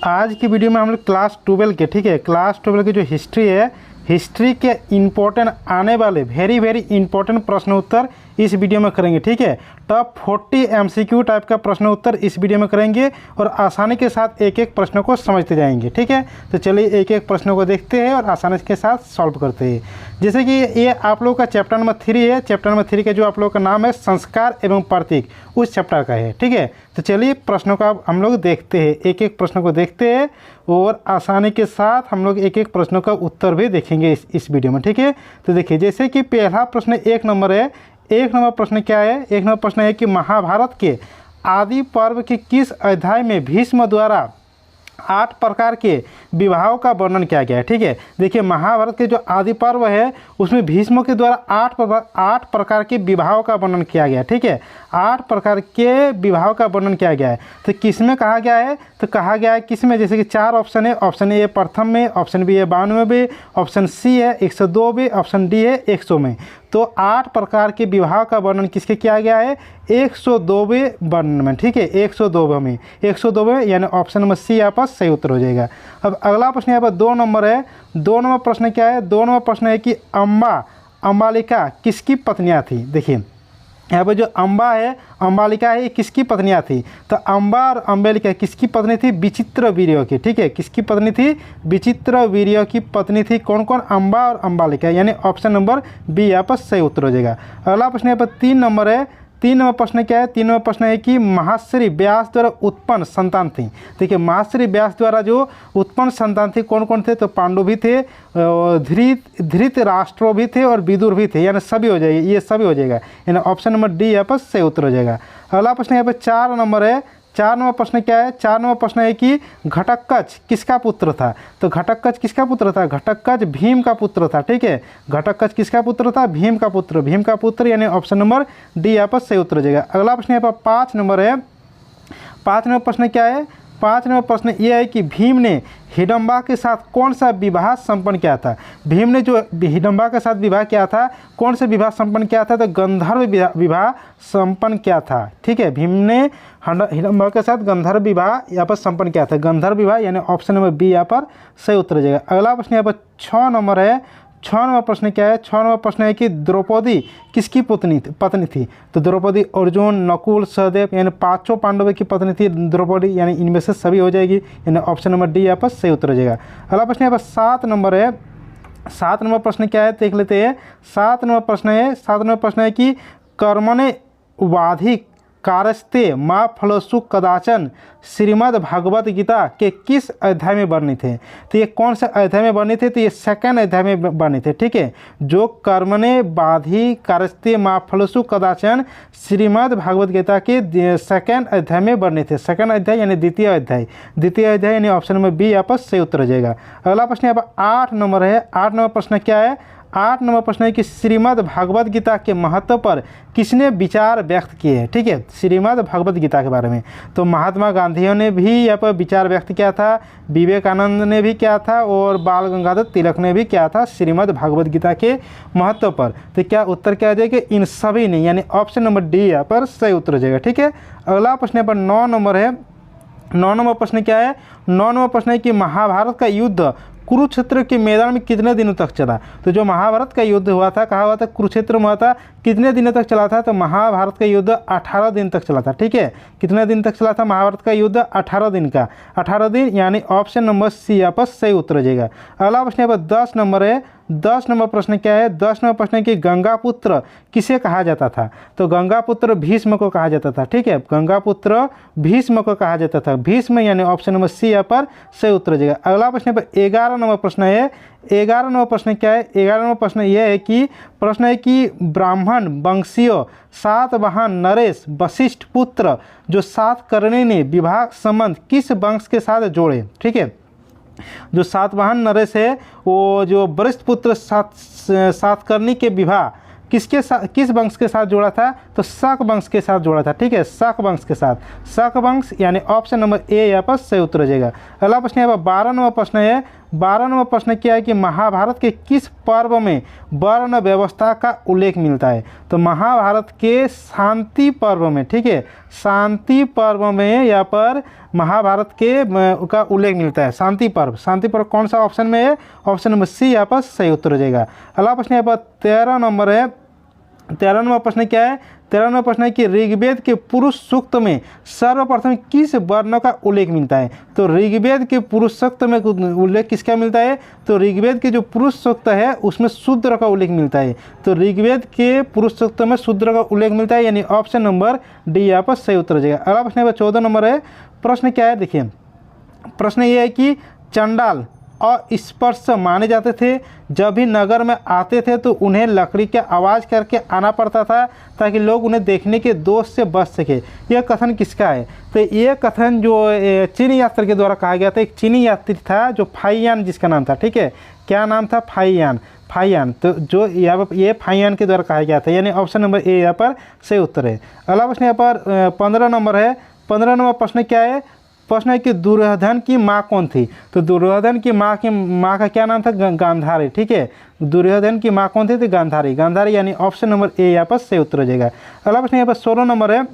आज की वीडियो में हम लोग क्लास 12 के, ठीक है, क्लास 12 की जो हिस्ट्री है, हिस्ट्री के इम्पोर्टेंट आने वाले वेरी इंपॉर्टेंट प्रश्न उत्तर इस वीडियो में करेंगे। ठीक है, टॉप 40 MCQ टाइप का प्रश्न उत्तर इस वीडियो में करेंगे और आसानी के साथ एक एक प्रश्नों को समझते जाएंगे। ठीक है, तो चलिए एक एक प्रश्नों को देखते हैं और आसानी के साथ सॉल्व करते हैं। जैसे कि ये आप लोगों का चैप्टर नंबर 3 है। चैप्टर नंबर 3 का जो आप लोगों का नाम है संस्कार एवं प्रतीक, उस चैप्टर का है। ठीक है, तो चलिए प्रश्नों का हम लोग देखते हैं, एक एक प्रश्नों को देखते हैं और आसानी के साथ हम लोग एक एक प्रश्नों का उत्तर भी देखेंगे इस वीडियो में। ठीक है, तो देखिए जैसे कि पहला प्रश्न 1 नंबर है। 1 नंबर प्रश्न क्या है? 1 नंबर प्रश्न है कि महाभारत के आदि पर्व के किस अध्याय में भीष्म द्वारा 8 प्रकार के विवाहों का वर्णन किया गया है। ठीक है, देखिए महाभारत के जो आदि पर्व है उसमें भीष्म के द्वारा 8 प्रकार के विवाहों का वर्णन किया गया है। ठीक है, 8 प्रकार के विवाहों का वर्णन किया गया है। तो किस में कहा गया है? तो कहा गया है किस में? जैसे कि 4 ऑप्शन है। ऑप्शन ए प्रथम में, ऑप्शन बी है 92 में, ऑप्शन सी है 102 में, ऑप्शन डी है 100 में। तो 8 प्रकार के विवाह का वर्णन किसके किया गया है? 102वें वर्णन में। ठीक है, 102वें में, 102वें यानी ऑप्शन नंबर सी यहाँ पर सही उत्तर हो जाएगा। अब अगला प्रश्न यहाँ पर 2 नंबर है। 2 नंबर प्रश्न क्या है? 2 नंबर प्रश्न है कि अंबालिका किसकी पत्नियाँ थी? देखिए यहाँ पर जो अम्बा है, अंबालिका है, ये किसकी पत्नियाँ थी? तो अम्बा और अंबालिका किसकी पत्नी थी? विचित्र वीर्य की। ठीक है, किसकी पत्नी थी? विचित्र वीर्य की पत्नी थी। कौन कौन? अम्बा और अंबालिका, यानी ऑप्शन नंबर बी यहाँ पर सही उत्तर हो जाएगा। अगला प्रश्न यहाँ पर 3 नंबर है। 3 नंबर प्रश्न क्या है? 3 नंबर प्रश्न है कि महर्षि व्यास द्वारा उत्पन्न संतान थी। देखिए महर्षि व्यास द्वारा जो उत्पन्न संतान थी कौन कौन थे? तो पांडु भी थे, धृतराष्ट्र भी थे और विदुर भी थे, यानी सभी हो जाएगा, ये सभी हो जाएगा, यानी ऑप्शन नंबर डी यहाँ पर सही उत्तर हो जाएगा। अगला प्रश्न यहाँ पर 4 नंबर है। 4 नंबर प्रश्न क्या है? 4 नंबर प्रश्न है कि घटोत्कच किसका पुत्र था? तो घटोत्कच किसका पुत्र था? घटोत्कच भीम का पुत्र था। ठीक है, घटोत्कच किसका पुत्र था? भीम का पुत्र, भीम का पुत्र, यानी ऑप्शन नंबर डी यहाँ पर सही उत्तर हो जाएगा। अगला प्रश्न यहाँ पर 5 नंबर है। 5 नंबर प्रश्न क्या है? 5 नंबर प्रश्न ये है कि भीम ने हिडम्बा के साथ कौन सा विवाह संपन्न किया था? भीम ने जो हिडम्बा के साथ विवाह किया था, कौन से विवाह संपन्न किया था? तो गंधर्व विवाह संपन्न किया था। ठीक है, भीम ने हिडम्बा के साथ गंधर्व विवाह यहाँ पर संपन्न किया था, गंधर्व विवाह, यानी ऑप्शन नंबर बी यहाँ पर सही उत्तर हो जाएगा। अगला प्रश्न यहाँ पर 6 नंबर है। 6 नंबर प्रश्न क्या है? 6 नंबर प्रश्न है कि द्रौपदी किसकी पत्नी थी? तो द्रौपदी अर्जुन, नकुल, सहदेव, यानी 5 पांडवों की पत्नी थी द्रौपदी, यानी इनमें से सभी हो जाएगी, यानी ऑप्शन नंबर डी यहाँ पर सही उत्तर हो जाएगा। अगला प्रश्न यहाँ पर 7 नंबर है। 7 नंबर प्रश्न क्या है देख लेते हैं। 7 नंबर प्रश्न है। 7 नंबर प्रश्न है कि कर्मणे वाधि कारस्ते माँ फलसु कदाचन श्रीमद् भागवत गीता के किस अध्याय में वर्णित थे? तो ये कौन से अध्याय में वर्णित थे? तो ये 2nd अध्याय में वर्णित है। ठीक है, जो कर्मणे बाधि कारस्ते माँ फलसु कदाचन श्रीमद् भागवत गीता के 2nd अध्याय में वर्णित है। 2nd अध्याय यानी द्वितीय अध्याय, द्वितीय अध्याय यानी ऑप्शन नंबर बी यहाँ पर सही उत्तर हो जाएगा। अगला प्रश्न यहाँ पर 8 नंबर है। 8 नंबर प्रश्न क्या है? 8 नंबर प्रश्न है कि श्रीमद् भागवत गीता के महत्व पर किसने विचार व्यक्त किए हैं? ठीक है, श्रीमद् भागवत गीता के बारे में तो महात्मा गांधी ने भी यहाँ पर विचार व्यक्त किया था, विवेकानंद ने भी किया था और बाल गंगाधर तिलक ने भी किया था श्रीमद् भागवत गीता के महत्व पर। तो क्या उत्तर क्या आ जाएगा? इन सभी ने, यानी ऑप्शन नंबर डी यहाँ पर सही उत्तर हो जाएगा। ठीक है, अगला प्रश्न यहाँ पर 9 नंबर है। 9 नंबर प्रश्न क्या है? 9 नंबर प्रश्न है कि महाभारत का युद्ध कुरुक्षेत्र के मैदान में कितने दिनों तक चला? तो जो महाभारत का युद्ध हुआ था, कहाँ हुआ था? कुरुक्षेत्र में हुआ था। कितने दिनों तक चला था? तो महाभारत का युद्ध 18 दिन तक चला था। ठीक है, कितने दिन तक चला था महाभारत का युद्ध? 18 दिन का, 18 दिन, यानी ऑप्शन नंबर सी यहाँ पर सही उत्तर हो जाएगा। अगला प्रश्न यहाँ पर 10 नंबर है। 10 नंबर प्रश्न क्या है? 10 नंबर प्रश्न है कि गंगापुत्र किसे कहा जाता था? तो गंगापुत्र भीष्म को कहा जाता था। ठीक है, गंगापुत्र भीष्म को कहा जाता था, भीष्म, यानी ऑप्शन नंबर सी यहाँ पर सही उत्तर हो जाएगा। अगला प्रश्न पर 11 नंबर प्रश्न है। 11 नंबर प्रश्न क्या है? 11 नंबर प्रश्न यह है कि प्रश्न है कि ब्राह्मण वंशीय सातवाहन नरेश वशिष्ठ पुत्र जो सातकर्णी ने विवाह संबंध किस वंश के साथ जोड़े? ठीक है, जो सातवाहन नरेश है वो जो वरिष्ठ पुत्र सातकर्णी के विवाह किस वंश के साथ जोड़ा था? तो शक वंश के साथ जोड़ा था। ठीक है, शक वंश के साथ, शक वंश, यानी ऑप्शन नंबर ए यहाँ पर सही उत्तर हो जाएगा। अगला प्रश्न यहाँ पर 12 नंबर प्रश्न है। 12 नंबर प्रश्न क्या है कि महाभारत के किस पर्व में वर्ण व्यवस्था का उल्लेख मिलता है? तो महाभारत के शांति पर्व में, ठीक है, शांति पर्व में यहाँ पर महाभारत के का उल्लेख मिलता है। शांति पर्व कौन सा ऑप्शन में है? ऑप्शन नंबर सी यहाँ पर सही उत्तर हो जाएगा। अगला प्रश्न यहाँ पर 13 नंबर है। 13 नंबर प्रश्न क्या है? 13 नंबर प्रश्न है कि ऋग्वेद के पुरुष सूक्त में सर्वप्रथम किस वर्ण का उल्लेख मिलता है? तो ऋग्वेद के पुरुष सूक्त में उल्लेख किसका मिलता है? तो ऋग्वेद के जो पुरुष सूक्त है उसमें शूद्र का उल्लेख मिलता है। तो ऋग्वेद के पुरुष सूक्त में शूद्र का उल्लेख मिलता है, यानी ऑप्शन नंबर डी यहाँ पर सही उत्तर हो जाएगा। अगला प्रश्न यहाँ पर 14 नंबर है। प्रश्न क्या है? देखिए, प्रश्न ये है कि चंडाल अस्पर्श माने जाते थे। जब भी नगर में आते थे तो उन्हें लकड़ी के आवाज़ करके आना पड़ता था ताकि लोग उन्हें देखने के दोष से बच सके। यह कथन किसका है? तो ये कथन जो चीनी यात्री के द्वारा कहा गया था। एक चीनी यात्री था जो फाइयान जिसका नाम था, ठीक है, क्या नाम था? फाइयान। तो जो यहाँ पर ये फाइयान के द्वारा कहा गया था, यानी ऑप्शन नंबर ए यहाँ पर सही उत्तर है। अगला प्रश्न यहाँ पर 15 नंबर है। 15 नंबर प्रश्न क्या है? प्रश्न है कि दुर्योधन की माँ कौन थी? तो दुर्योधन की माँ का क्या नाम था? गांधारी, ठीक है। दुर्योधन की माँ कौन थी? तो गांधारी, यानी ऑप्शन नंबर ए यहाँ पर सही उत्तर हो जाएगा। अगला प्रश्न यहाँ पर 16 नंबर है।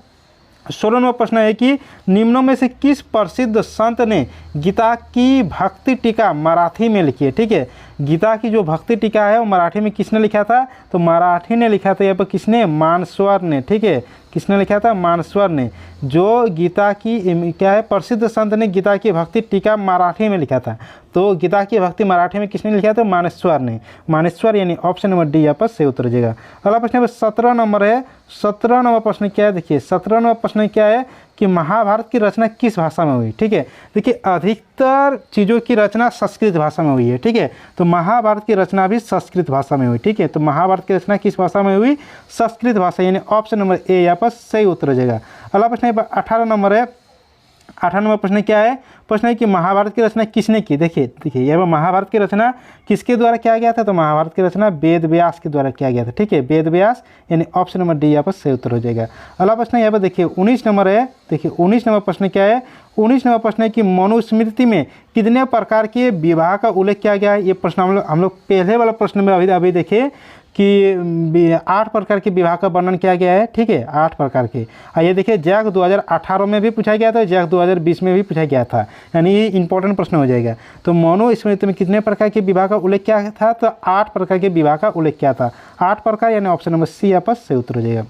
16 नंबर प्रश्न है कि निम्नों में से किस प्रसिद्ध संत ने गीता की भक्ति टीका मराठी में लिखी है? ठीक है, गीता की जो भक्ति टीका है वो मराठी में किसने लिखा था? तो मराठी ने लिखा था यहाँ पर किसने? मानसवर ने, ठीक है, किसने लिखा था? मानसवर ने। जो गीता की क्या है, प्रसिद्ध संत ने गीता की भक्ति टीका मराठी में लिखा था। तो गीता की भक्ति मराठी में किसने लिखा था? मानेश्वर ने। मानेश्वर, यानी ऑप्शन नंबर डी यहाँ पर सही उत्तर हो जाएगा। अगला प्रश्न 17 नंबर है। 17 नंबर प्रश्न क्या है? देखिए, 17 नंबर प्रश्न क्या है कि महाभारत की रचना किस भाषा में हुई? ठीक है, देखिए अधिकतर चीज़ों की रचना संस्कृत भाषा में हुई है, ठीक है, तो महाभारत की रचना भी संस्कृत भाषा में हुई, ठीक है। तो महाभारत की रचना किस भाषा में हुई? संस्कृत भाषा, यानी ऑप्शन नंबर ए यहाँ पर सही उत्तर हो जाएगा। अगला प्रश्न 18 नंबर है। 18 नंबर प्रश्न क्या है? प्रश्न है कि महाभारत की रचना किसने की? देखिए यह महाभारत की रचना किसके द्वारा किया गया था? तो महाभारत की रचना वेद व्यास के द्वारा किया गया था, ठीक है, वेद व्यास, यानी ऑप्शन नंबर डी यहाँ पर सही उत्तर हो जाएगा। अगला प्रश्न यहाँ पर देखिए 19 नंबर है। देखिए 19 नंबर प्रश्न क्या है? 19 नंबर प्रश्न है कि मनुस्मृति में कितने प्रकार के विवाह का उल्लेख किया गया है? ये प्रश्न हम लोग पहले वाला प्रश्न में अभी देखे कि 8 प्रकार के विवाह का वर्णन किया गया है, ठीक है, 8 प्रकार के। ये देखिए जैक 2018 में भी पूछा गया था, जैक 2020 में भी पूछा गया था, यानी ये इंपॉर्टेंट प्रश्न हो जाएगा। तो मनुस्मृति में कितने प्रकार के विवाह का उल्लेख किया था? तो 8 प्रकार के विवाह का उल्लेख किया था, 8 प्रकार, यानी ऑप्शन नंबर सी यहाँ पर सही उत्तर हो जाएगा।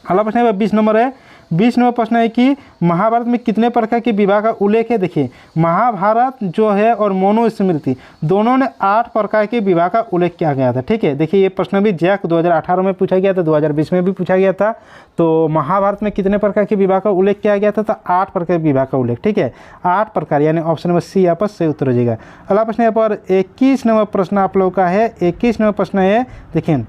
अगला प्रश्न है 20 नंबर है। 20 नंबर प्रश्न है कि महाभारत में कितने प्रकार के विवाह का उल्लेख है? देखिए महाभारत जो है और मनुस्मृति दोनों ने 8 प्रकार के विवाह का उल्लेख किया गया था, ठीक है। देखिए ये प्रश्न भी जैक 2018 में पूछा गया था, 2020 में भी पूछा गया था। तो महाभारत में कितने प्रकार के विवाह का उल्लेख किया गया था? तो 8 प्रकार के विवाह का उल्लेख, ठीक है, 8 प्रकार, यानी ऑप्शन नंबर सी यहाँ पर सही उत्तर हो जाएगा। अगला प्रश्न यहाँ पर 21 नंबर प्रश्न आप लोग का है। 21 नंबर प्रश्न है, देखिए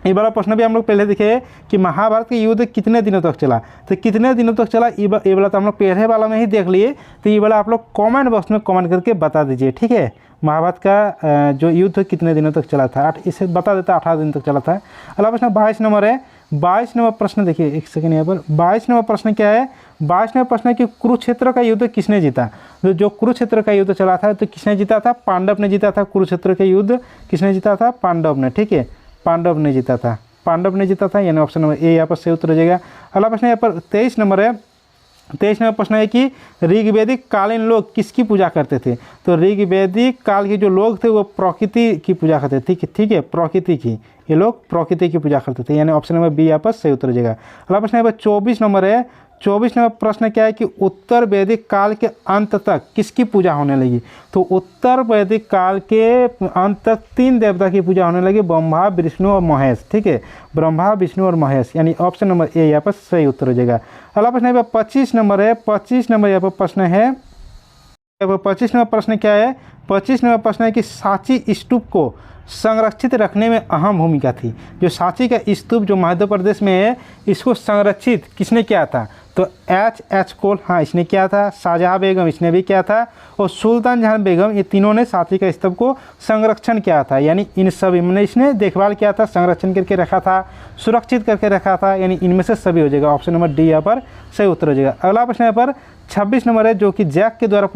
ये वाला प्रश्न भी हम लोग पहले देखे कि महाभारत का युद्ध कितने दिनों तक चला। तो कितने दिनों तक चला ये वाला तो हम लोग पहले वाला में ही देख लिए। तो ये वाला आप लोग कमेंट बॉक्स में कमेंट करके बता दीजिए, ठीक है, महाभारत का जो युद्ध कितने दिनों तक चला था। इसे बता देता 18 दिन तक चला था। अगला प्रश्न 22 नंबर है। 22 नंबर प्रश्न देखिए, एक सेकंड यहाँ पर 22 नंबर प्रश्न क्या है? 22 नंबर प्रश्न है कि कुरुक्षेत्र का युद्ध किसने जीता? तो जो कुरुक्षेत्र का युद्ध चला था तो किसने जीता था? पांडव ने जीता था। कुरुक्षेत्र का युद्ध किसने जीता था? पांडव ने, ठीक है, पांडव ने जीता था, पांडव ने जीता था, यानी ऑप्शन नंबर ए यहाँ पर सही उत्तर हो जाएगा। अगला प्रश्न यहाँ पर 23 नंबर है। 23 नंबर प्रश्न है कि ऋग्वैदिक कालीन लोग किसकी पूजा करते थे? तो ऋग्वैदिक काल के जो लोग थे वो प्रकृति की पूजा करते थे, ठीक है, प्रकृति की, ये लोग प्रकृति की पूजा करते थे, यानी ऑप्शन नंबर बी यहाँ पर सही उत्तर हो जाएगा। अगला प्रश्न यहाँ पर 24 नंबर है। 24 नंबर प्रश्न क्या है कि उत्तर वैदिक काल के अंत तक किसकी पूजा होने लगी? तो उत्तर वैदिक काल के अंत तक 3 देवता की पूजा होने लगी, ब्रह्मा, विष्णु और महेश, ठीक है, ब्रह्मा, विष्णु और महेश, यानी ऑप्शन नंबर ए यहाँ पर सही उत्तर हो जाएगा। अगला प्रश्न यहाँ पर 25 नंबर है। 25 नंबर यहाँ पर प्रश्न है। 25 नंबर प्रश्न क्या है? 25 नंबर प्रश्न है कि सांची स्तूप को संरक्षित रखने में अहम भूमिका थी। जो सांची का स्तूप जो मध्य प्रदेश में है, इसको संरक्षित किसने किया था? तो एच कोल, हाँ इसने किया था। शाहजहाँ बेगम इसने भी किया था, और सुल्तान जहां बेगम, ये तीनों ने साथी का स्तंभ को संरक्षण किया था। यानी इन सभी में इसने देखभाल किया था, संरक्षण करके रखा था, सुरक्षित करके रखा था, यानी इनमें से सभी हो जाएगा। ऑप्शन नंबर डी यहाँ पर सही उत्तर हो जाएगा। अगला प्रश्न यहाँ पर 26 नंबर है, जो कि जैक के द्वारा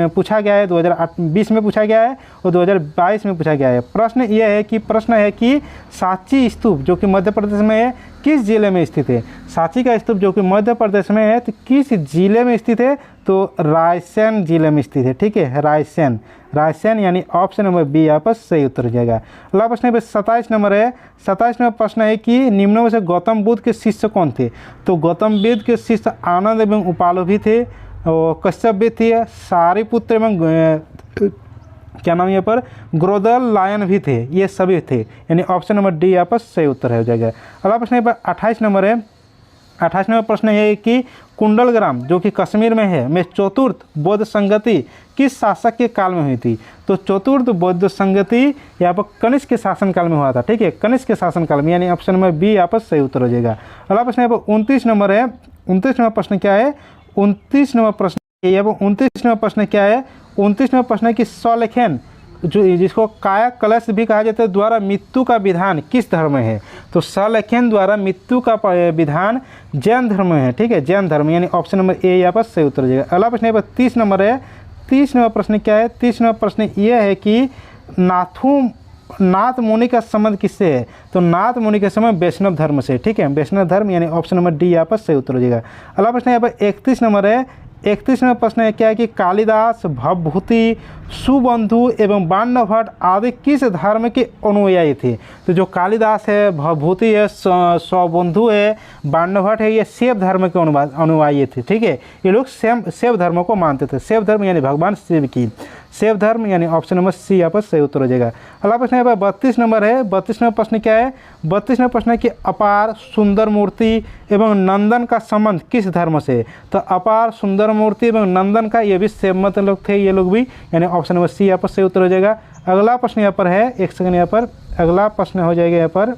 पूछा गया है, 2020 में पूछा गया है और 2022 में पूछा गया है। प्रश्न है कि सांची स्तूप जो कि मध्य प्रदेश में है, किस जिले में स्थित है? सांची का स्तूप जो कि मध्य प्रदेश में है, तो किस जिले में स्थित है? तो रायसेन जिले में स्थित है। ठीक है, रायसेन यानी ऑप्शन नंबर बी यहाँ पर सही उत्तर हो जाएगा। अगला प्रश्न है 27 नंबर है। 27 नंबर प्रश्न है कि निम्नों में से गौतम बुद्ध के शिष्य कौन थे? तो गौतम बुद्ध के शिष्य आनंद एवं उपालु भी थे, और कश्यप भी थे, सारिपुत्र एवं क्या नाम यहाँ पर ग्रोदल लायन भी थे, ये सभी थे, यानी ऑप्शन नंबर डी यहाँ पर सही उत्तर हो जाएगा। अगला प्रश्न यहाँ पर 28 नंबर है। 28 नंबर प्रश्न है कि कुंडलग्राम जो कि कश्मीर में है में चतुर्थ बौद्ध संगति किस शासक के काल में हुई थी? तो चतुर्थ बौद्ध संगति यहाँ पर कनिष्क के शासनकाल में हुआ था। ठीक है, कनिष्क के शासनकाल में, यानी ऑप्शन नंबर बी यहाँ पर सही उत्तर हो जाएगा। अगला प्रश्न यहाँ पर 29 नंबर है। 29 नंबर प्रश्न क्या है? 29 नंबर प्रश्न यहाँ पर 29 नंबर प्रश्न क्या है? 29 नंबर प्रश्न है कि सौलेखन जो जिसको काया कलश भी कहा जाता है द्वारा मृत्यु का विधान किस धर्म में है? तो सौलेखन द्वारा मृत्यु का विधान जैन धर्म में है। ठीक है, जैन धर्म, यानी ऑप्शन नंबर ए यहाँ पर सही उत्तर हो जाएगा। अगला प्रश्न यहाँ पर 30 नंबर है। 30 नंबर प्रश्न क्या है? 30 नंबर प्रश्न ये है कि नाथ मुनि का संबंध किससे है? तो नाथ मुनि का संबंध वैष्णव धर्म से। ठीक है, वैष्णव धर्म, यानी ऑप्शन नंबर डी यहाँ पर सही उत्तर हो जाएगा। अगला प्रश्न यहाँ पर 31 नंबर है। 31 नंबर प्रश्न है क्या है कि कालिदास, भवभूति, सुबंधु एवं बाण भट्ट आदि किस धर्म के अनुयायी थे? तो जो कालिदास है, भवभूति है, सुबंधु है, बाण भट्ट है, ये शैव धर्म के अनुयायी थे। ठीक है, ये लोग शैव धर्म को मानते थे। शैव धर्म यानी भगवान शिव की, शैव धर्म, यानी ऑप्शन नंबर सी यहाँ पर सही उत्तर हो जाएगा। अगला प्रश्न यहाँ पर 32 नंबर है। 32 नंबर प्रश्न क्या है? 32 नंबर प्रश्न है कि अपार, सुंदर मूर्ति एवं नंदन का संबंध किस धर्म से? तो अपार, सुंदर मूर्ति एवं नंदन का ये भी शैव मत लोग थे, ये लोग भी, यानी ऑप्शन नंबर सी यहाँ पर सही उत्तर हो जाएगा। अगला प्रश्न यहाँ पर है, एक सेकंड, यहाँ पर अगला प्रश्न हो जाएगा। यहाँ पर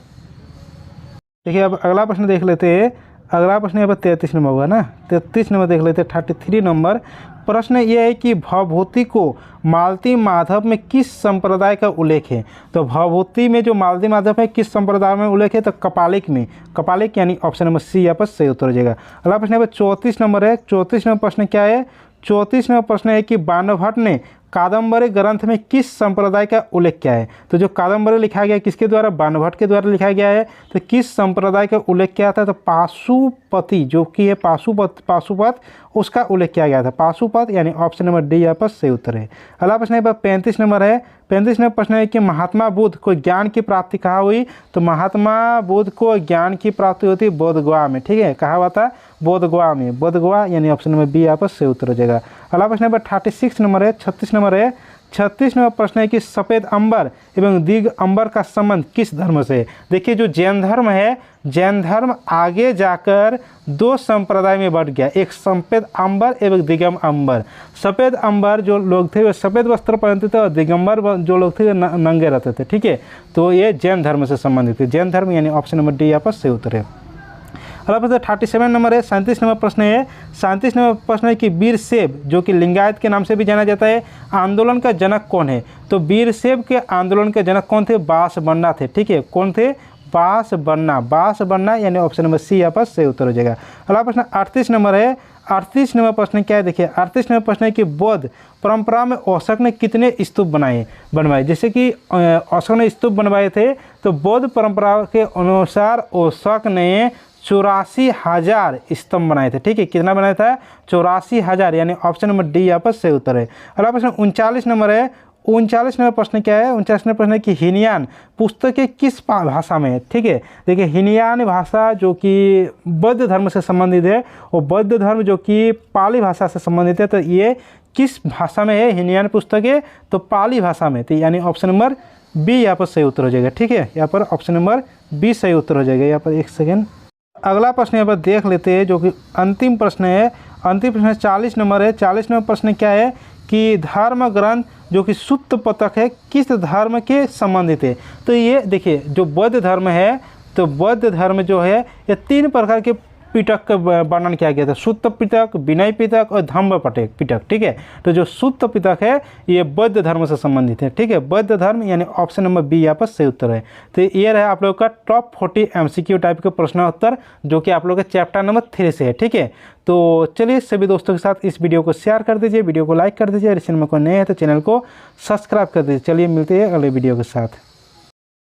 देखिए, अब अगला प्रश्न देख लेते हैं। अगला प्रश्न यहाँ पर 33 नंबर होगा ना, 33 नंबर देख लेते हैं। 33 नंबर प्रश्न ये है कि भवभूति को मालती माधव में किस संप्रदाय का उल्लेख है? तो भवभूति में जो मालती माधव है किस संप्रदाय में उल्लेख है? तो कपालिक में, कपालिक, यानी ऑप्शन नंबर सी यहाँ पर सही उत्तर हो जाएगा। अगला प्रश्न यहाँ पर 34 नंबर है। 34 नंबर प्रश्न क्या है? 34 नंबर प्रश्न है कि बाण भट्ट ने कादम्बरी ग्रंथ में किस संप्रदाय का उल्लेख किया है? तो जो कादम्बरी लिखा गया किसके द्वारा? बाण भट्ट के द्वारा लिखा गया है। तो किस संप्रदाय का उल्लेख किया था? तो पाशुपति जो कि है पाशुपत, उसका उल्लेख किया गया था, पाशुपत, यानी ऑप्शन नंबर डी यहाँ पर सही उत्तर है। अगला प्रश्न यहाँ पर 35 नंबर है। 35 नंबर प्रश्न है कि महात्मा बुद्ध को ज्ञान की प्राप्ति कहाँ हुई? तो महात्मा बुद्ध को ज्ञान की प्राप्ति होती है बोधगया में। ठीक है, कहा हुआ था बोधगया में, बोधगया, यानी ऑप्शन नंबर बी यहाँ पर सही उत्तर हो जाएगा। अगला प्रश्न नंबर 36 नंबर है। 36 नंबर है। 36 नंबर प्रश्न है कि सफ़ेद अंबर एवं दिग अंबर का संबंध किस धर्म से? देखिए, जो जैन धर्म है, जैन धर्म आगे जाकर दो संप्रदाय में बढ़ गया, एक सफ़ेद अंबर एवं दिगम अंबर। सफ़ेद अंबर जो लोग थे वे सफ़ेद वस्त्र पहनते थे, और दिगंबर जो लोग थे वे नंगे रहते थे। ठीक है, तो ये जैन धर्म से संबंधित है, जैन धर्म, यानी ऑप्शन नंबर डी यहाँ पर सही उत्तर है। अगला प्रश्न 37 नंबर है। 37 नंबर प्रश्न है। 37 नंबर प्रश्न है कि वीरशैव जो कि लिंगायत के नाम से भी जाना जाता है, आंदोलन का जनक कौन है? तो वीरशैव के आंदोलन के जनक कौन थे? बासबन्ना थे। ठीक है, कौन थे? बासबन्ना, यानी ऑप्शन नंबर सी यहाँ पर सही उत्तर हो जाएगा। अगला प्रश्न 38 नंबर है। 38 नंबर प्रश्न क्या है? देखिए, 38 नंबर प्रश्न है कि बौद्ध परंपरा में अशोक ने कितने स्तूप बनवाए? जैसे कि अशोक ने स्तूप बनवाए थे, तो बौद्ध परंपरा के अनुसार अशोक ने 84,000 स्तंभ बनाए थे। ठीक है, कितना बनाया था? 84,000, यानी ऑप्शन नंबर डी यहाँ पर सही उत्तर है। अगला प्रश्न 39 नंबर है। 39 नंबर प्रश्न क्या है? 39 नंबर प्रश्न है कि हीनयान पुस्तकें किस भाषा में है? ठीक है, देखिए, हीनयान भाषा जो कि बौद्ध धर्म से संबंधित है, और बौद्ध धर्म जो कि पाली भाषा से संबंधित है, तो ये किस भाषा में है हीनयान पुस्तकें? तो पाली भाषा में, तो यानी ऑप्शन नंबर बी यहाँ पर सही उत्तर हो जाएगा। ठीक है, यहाँ पर ऑप्शन नंबर बी सही उत्तर हो जाएगा। यहाँ पर एक सेकेंड, अगला प्रश्न यहाँ पर देख लेते हैं, जो कि अंतिम प्रश्न है। अंतिम प्रश्न 40 नंबर है। 40 नंबर प्रश्न क्या है कि धर्म ग्रंथ जो कि सुत्त पतक है किस धर्म के संबंधित है? तो ये देखिए, जो बौद्ध धर्म है, तो बौद्ध धर्म जो है ये 3 प्रकार के पिटक का वर्णन किया गया था, शुद्ध पिटक, विनय पिटक और धम्म पिटक। ठीक है, तो जो शुद्ध पिटक है ये बौद्ध धर्म से संबंधित है। ठीक है, बौद्ध धर्म यानी ऑप्शन नंबर बी यहाँ पर सही उत्तर है। तो ये रहा आप लोग का टॉप 40 MCQ टाइप के प्रश्न उत्तर जो कि आप लोग के चैप्टर नंबर 3 से है। ठीक है, तो चलिए सभी दोस्तों के साथ इस वीडियो को शेयर कर दीजिए, वीडियो को लाइक कर दीजिए और इस चैनल को नए हैं तो चैनल को सब्सक्राइब कर दीजिए। चलिए मिलते हैं अगले वीडियो के साथ।